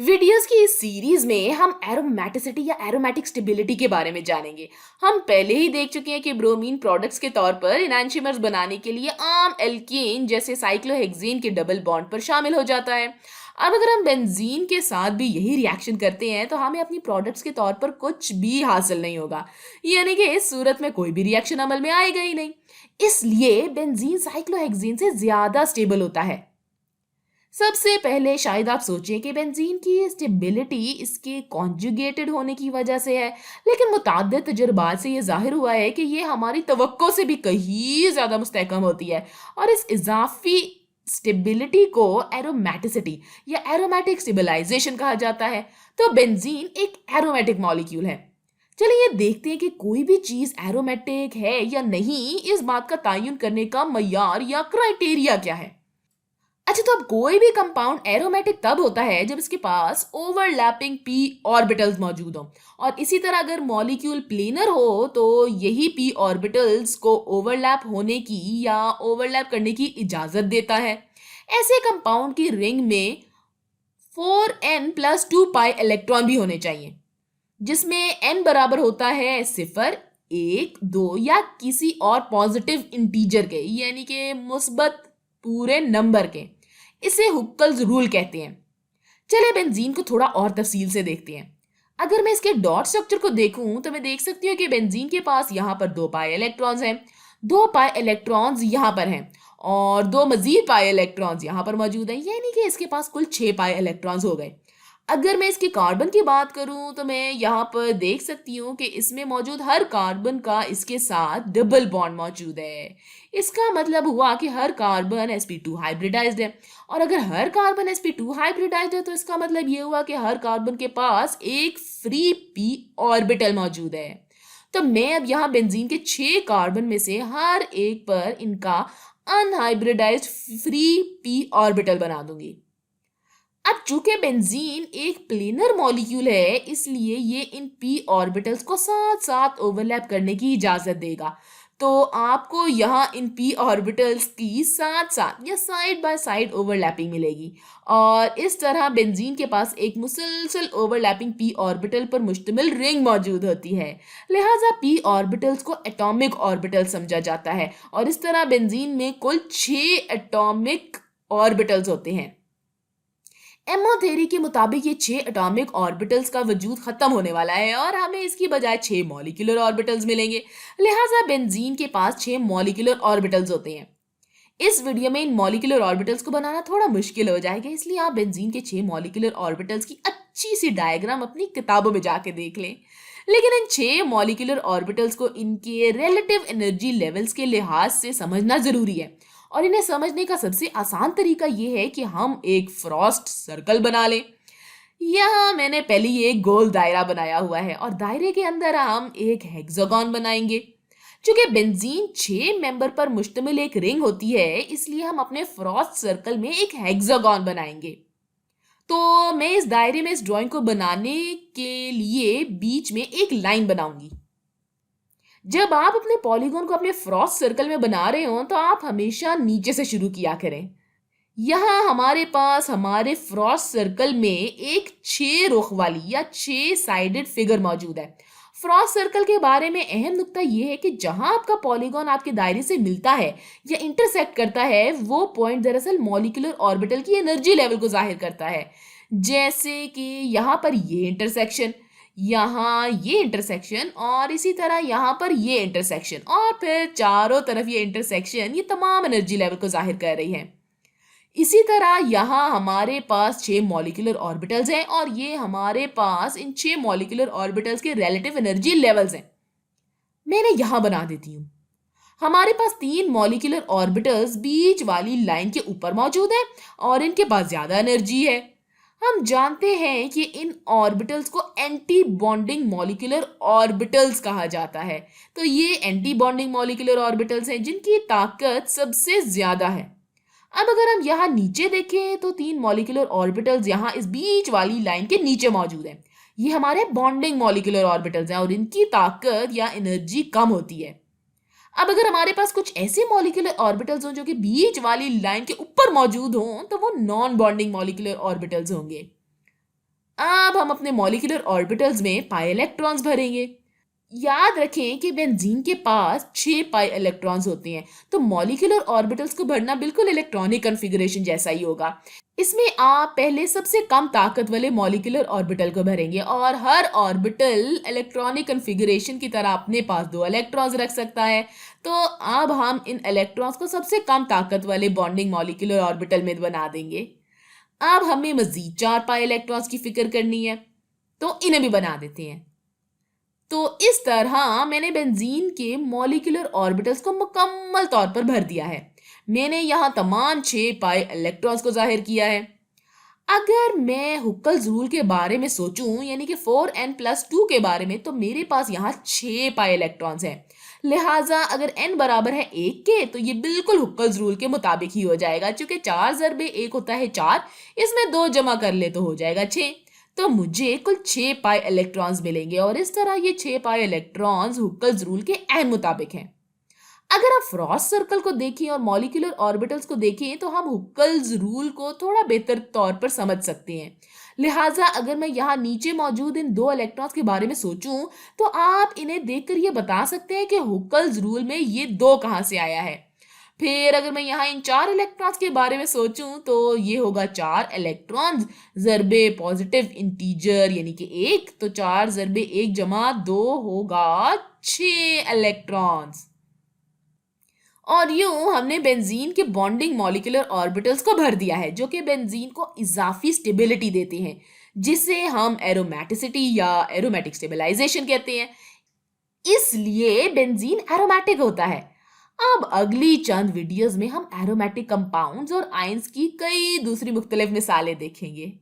Videos की इस series में हम एरोमेटिसिटी या एरोमेटिक स्टेबिलिटी के बारे में जानेंगे। हम पहले ही देख चुके हैं कि ब्रोमीन प्रोडक्ट्स के तौर पर इनैंशियमर्स बनाने के लिए आम एल्केन जैसे साइक्लोहेक्सेन के डबल बॉन्ड पर शामिल हो जाता है। अब अगर हम बेंजीन के साथ भी यही रिएक्शन करते हैं तो हमें अपनी प्रोडक्ट्स के तौर पर कुछ भी हासिल नहीं होगा, यानी कि इस सूरत में कोई भी रिएक्शन अमल में आएगा ही नहीं। इसलिए बेंजीन साइक्लोहेक्सेन से ज्यादा स्टेबल होता है। सबसे पहले शायद आप सोचें कि बेंजीन की स्टेबिलिटी इसके कॉन्जुगेटेड होने की वजह से है, लेकिन मुताद्दिद तजुर्बात से ये जाहिर हुआ है कि ये हमारी तवक्को से भी कहीं ज़्यादा मुस्तहकम होती है। और इस इजाफी स्टेबिलिटी को एरोमेटिसिटी या एरोमेटिक स्टेबलाइजेशन कहा जाता है। तो बेंजीन एक एरोमेटिक मॉलिक्यूल है। चलिए ये देखते हैं कि कोई भी चीज़ एरोमेटिक है या नहीं, इस बात का तयन करने का मयार या क्राइटेरिया क्या है। अच्छा, तो अब कोई भी कंपाउंड एरोमेटिक तब होता है जब इसके पास ओवरलैपिंग पी ऑर्बिटल्स मौजूद हो। और इसी तरह अगर मॉलिक्यूल प्लेनर हो तो यही पी ऑर्बिटल्स को ओवरलैप होने की या ओवरलैप करने की इजाजत देता है। ऐसे कंपाउंड की रिंग में 4n+2 पाई इलेक्ट्रॉन भी होने चाहिए, जिसमें n बराबर होता है 0, 1, 2 या किसी और पॉजिटिव इंटीजर के, यानी कि मुस्बत पूरे नंबर के। इसे हुक्कल्स रूल कहते हैं। चलिए बेंजीन को थोड़ा और तफसील से देखते हैं। अगर मैं इसके डॉट स्ट्रक्चर को देखूं तो मैं देख सकती हूँ कि बेंजीन के पास यहाँ पर 2 पाई इलेक्ट्रॉन्स हैं, 2 पाई इलेक्ट्रॉन्स यहाँ पर हैं और 2 मजीद पाई इलेक्ट्रॉन्स यहाँ पर मौजूद हैं, यानी कि इसके पास कुल 6 पाई इलेक्ट्रॉन्स हो गए। अगर मैं इसके कार्बन की बात करूं तो मैं यहाँ पर देख सकती हूँ कि इसमें मौजूद हर कार्बन का इसके साथ डबल बॉन्ड मौजूद है। इसका मतलब हुआ कि हर कार्बन sp2 हाइब्रिडाइज्ड है। और अगर हर कार्बन sp2 हाइब्रिडाइज्ड है तो इसका मतलब ये हुआ कि हर कार्बन के पास एक फ्री p ऑर्बिटल मौजूद है। तो मैं अब यहाँ बेंजीन के 6 कार्बन में से हर एक पर इनका अनहाइब्रिडाइज्ड फ्री p ऑर्बिटल बना दूंगी। अब चूंकि बेंजीन एक प्लेनर मॉलिक्यूल है, इसलिए ये इन p ऑर्बिटल्स को साथ साथ ओवरलैप करने की इजाजत देगा। तो आपको यहाँ इन p ऑर्बिटल्स की साथ साथ या साइड बाय साइड ओवरलैपिंग मिलेगी और इस तरह बेंजीन के पास एक मुसलसल ओवरलैपिंग p ऑर्बिटल पर मुश्तमिल रिंग मौजूद होती है। लिहाजा p ऑर्बिटल्स को एटॉमिक ऑर्बिटल समझा जाता है और इस तरह बेंजीन में कुल 6 एटॉमिक ऑर्बिटल्स होते हैं। एमओ थ्योरी के मुताबिक ये 6 एटॉमिक ऑर्बिटल्स का वजूद खत्म होने वाला है और हमें इसकी बजाय 6 मॉलिक्यूलर ऑर्बिटल्स मिलेंगे। लिहाजा बेंजीन के पास 6 मॉलिक्यूलर ऑर्बिटल्स होते हैं। इस वीडियो में इन मॉलिक्यूलर ऑर्बिटल्स को बनाना थोड़ा मुश्किल हो जाएगा, इसलिए आप बेंजीन के 6 मॉलिक्यूलर ऑर्बिटल्स की अच्छी सी डायग्राम अपनी किताबों में जाके देख लें। लेकिन इन 6 मॉलिक्यूलर ऑर्बिटल्स को इनके रिलेटिव एनर्जी लेवल्स के लिहाज से समझना जरूरी है और इन्हें समझने का सबसे आसान तरीका यह है कि हम एक फ्रॉस्ट सर्कल बना लें। यहाँ मैंने पहले ही एक गोल दायरा बनाया हुआ है और दायरे के अंदर हम एक हेक्सागोन बनाएंगे। चूंकि बेंजीन 6 मेंबर पर मुश्तमिल एक रिंग होती है, इसलिए हम अपने फ्रॉस्ट सर्कल में एक हेक्सागोन बनाएंगे। तो मैं इस दायरे में इस ड्राइंग को बनाने के लिए बीच में एक लाइन बनाऊंगी। जब आप अपने पॉलीगॉन को अपने फ्रॉस्ट सर्कल में बना रहे हो तो आप हमेशा नीचे से शुरू किया करें। यहाँ हमारे पास हमारे फ्रॉस्ट सर्कल में एक 6 रुख वाली या 6 साइडेड फिगर मौजूद है। फ्रॉस्ट सर्कल के बारे में अहम नुक्ता यह है कि जहां आपका पॉलीगॉन आपके दायरे से मिलता है या इंटरसेक्ट करता है, वो पॉइंट दरअसल मॉलिक्यूलर ऑर्बिटल की एनर्जी लेवल को जाहिर करता है। जैसे कि यहाँ पर ये इंटरसेक्शन, यहाँ ये इंटरसेक्शन और इसी तरह यहाँ पर ये इंटरसेक्शन और फिर चारों तरफ ये इंटरसेक्शन, ये तमाम एनर्जी लेवल को जाहिर कर रही है। इसी तरह यहाँ हमारे पास 6 मॉलिक्यूलर ऑर्बिटल्स हैं और ये हमारे पास इन 6 मॉलिक्यूलर ऑर्बिटल्स के रिलेटिव एनर्जी लेवल्स हैं। मैंने यहाँ बना देती हूँ। हमारे पास 3 मॉलिक्यूलर ऑर्बिटल्स बीच वाली लाइन के ऊपर मौजूद हैं और इनके पास ज्यादा एनर्जी है। हम जानते हैं कि इन ऑर्बिटल्स को एंटी बॉन्डिंग मॉलिक्यूलर ऑर्बिटल्स कहा जाता है। तो ये एंटी बॉन्डिंग मॉलिक्यूलर ऑर्बिटल्स हैं जिनकी ताकत सबसे ज्यादा है। अब अगर हम यहाँ नीचे देखें तो 3 मॉलिक्यूलर ऑर्बिटल्स यहाँ इस बीच वाली लाइन के नीचे मौजूद हैं। ये हमारे बॉन्डिंग मॉलिक्यूलर ऑर्बिटल्स हैं और इनकी ताकत या एनर्जी कम होती है। अब अगर हमारे पास कुछ ऐसे मॉलिक्यूलर ऑर्बिटल्स हों जो कि बीच वाली लाइन के ऊपर मौजूद हों तो वो नॉन बॉन्डिंग मॉलिक्यूलर ऑर्बिटल्स होंगे। अब हम अपने मॉलिक्यूलर ऑर्बिटल्स में पाई इलेक्ट्रॉन्स भरेंगे। याद रखें कि बेंजीन के पास 6 पाई इलेक्ट्रॉन्स होते हैं, तो मॉलिक्यूलर ऑर्बिटल्स को भरना बिल्कुल इलेक्ट्रॉनिक कॉन्फ़िगरेशन जैसा ही होगा। इसमें आप पहले सबसे कम ताकत वाले मॉलिक्यूलर ऑर्बिटल को भरेंगे और हर ऑर्बिटल इलेक्ट्रॉनिक कॉन्फ़िगरेशन की तरह अपने पास 2 इलेक्ट्रॉन्स रख सकता है। तो अब हम इन इलेक्ट्रॉन्स को सबसे कम ताकत वाले बॉन्डिंग मॉलिक्यूलर ऑर्बिटल में बना देंगे। अब हमें मजीद 4 पाई इलेक्ट्रॉन्स की फिक्र करनी है, तो इन्हें भी बना देते हैं। तो इस तरह मैंने बेंजीन के मॉलिक्यूलर ऑर्बिटल्स को मुकम्मल तौर पर भर दिया है। मैंने यहाँ तमाम 6 पाई इलेक्ट्रॉन्स को जाहिर किया है। अगर मैं हुक्कल्स रूल के बारे में सोचूं, यानी कि 4n+2 के बारे में, तो मेरे पास यहाँ 6 पाई इलेक्ट्रॉन्स हैं। लिहाजा अगर n बराबर है 1 के, तो ये बिल्कुल हुक्कल्स रूल के मुताबिक ही हो जाएगा। चूंकि 4 ज़रबे 1 होता है 4, इसमें 2 जमा कर ले तो हो जाएगा 6। तो मुझे कुल 6 पाई इलेक्ट्रॉन्स मिलेंगे और इस तरह ये 6 पाई इलेक्ट्रॉन्स हुक्कल्स रूल के एन मुताबिक हैं। अगर आप फ्रॉस्ट सर्कल को देखें और मॉलिक्यूलर ऑर्बिटल्स को देखें, तो हम हुक्कल्स रूल को थोड़ा बेहतर तौर पर समझ सकते हैं। लिहाजा अगर मैं यहाँ नीचे मौजूद इन 2 इलेक्ट्रॉन्स के बारे में सोचूं, तो आप इन्हें देखकर ये बता सकते हैं कि हुक्कल्स रूल में ये 2 कहाँ से आया है। फिर अगर मैं यहाँ इन 4 इलेक्ट्रॉन्स के बारे में सोचूं, तो ये होगा 4 इलेक्ट्रॉन्स ज़रबे पॉजिटिव इंटीजर यानी कि 1, तो 4 ज़रबे 1 जमा 2 होगा 6 इलेक्ट्रॉन्स। और यूं हमने बेंजीन के बॉन्डिंग मॉलिक्यूलर ऑर्बिटल्स को भर दिया है, जो कि बेंजीन को इजाफी स्टेबिलिटी देते हैं, जिसे हम एरोमेटिसिटी या एरोमेटिक स्टेबलाइजेशन कहते हैं। इसलिए बेंजीन एरोमेटिक होता है। अब अगली चंद वीडियोस में हम एरोमेटिक कंपाउंड्स और आयंस की कई दूसरी मुख्तलिफ मिसालें देखेंगे।